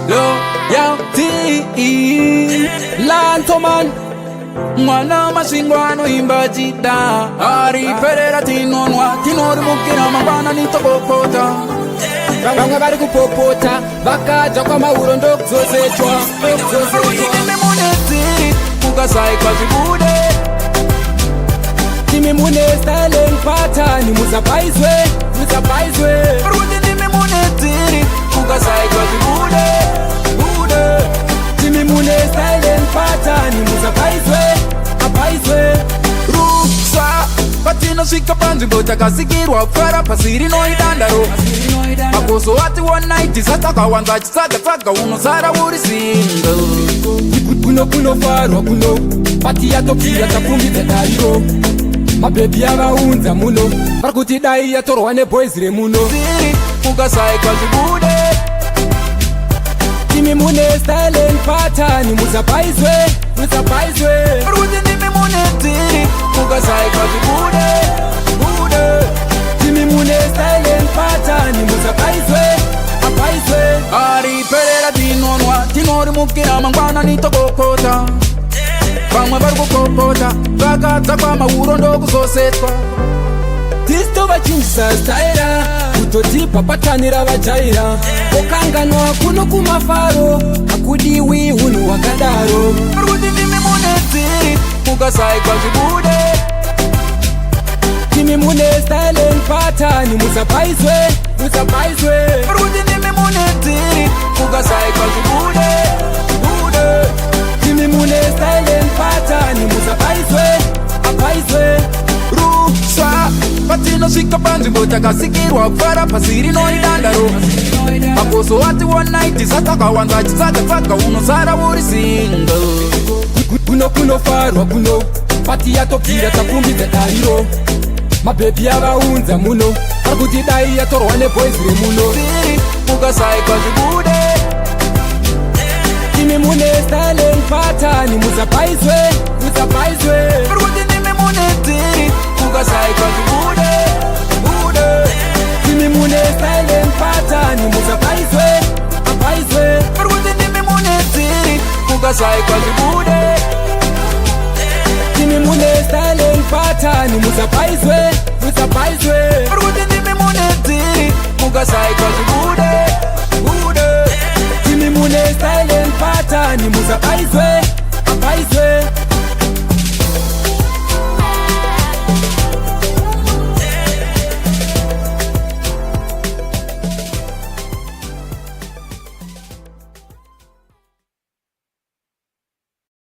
loyalty Lanto man mwana masingwano imbajida ari perera tinonwa tinori mukira mabana nitokopota bamwe bari gupopota bakaja kwa mahuro ndokuzozechwa Rudini munezi kukasaikwa zibude Kimi mune style pattern muzapaizwe Rudini munezi kukasaikwa zibude Kimi mune style pattern muzapaizwe Rusa Patino shika panzi mbota kasikirwa Fara pasiri no idandaro Makoso ati one night Sataka wanza chisaka unosara uri single Kuno farwa kuno Pati ya tokira takumbi zetariro Mabebi ya vaunza muno Parakuti dai ya toro wane boys re muno Siri kukasaikwa zibude Kimi mune style pattern muzapaizwe Rudini munezi kukasaikwa zibude Kimi mune style pattern muzapaizwe Ari perera tinonwa tinori mukira mangwana nitokopota Bamwe bari gukopota bakaza kwa mahuro ndokuzosetwa Tisto bachinjisa style Utotipa patanira bajaira Okanganwa kuno kumafaro Akudiwi hunu wakadaro Rudini munezi kukasaikwa zibude Kimi mune style pattern muzapaizwe Rudini munezi kukasaikwa zibude Kimi mune style pattern muzapaizwe Rusa Patino shika panzi mbota kasikirwa Fara pasiri no idandaro Makoso ati one night Sataka wanza chisaka unosara uri single Kuno farwa kuno Pati ya tokira takumbi zetariro Mabebi ya vaunza muno Parakuti dai ya toro wane boys re muno Siri kukasaikwa zibude Kimi mune style pattern muzapaizwe Rudini munezi kukasaikwa zibude Kimi mune style pattern muzapaizwe Rudini munezi kukasaikwa zibude Kimi mune style pattern muzapaizwe Rudini munezi kukasaikwa zibude Kimi mune style pattern muzapaizwe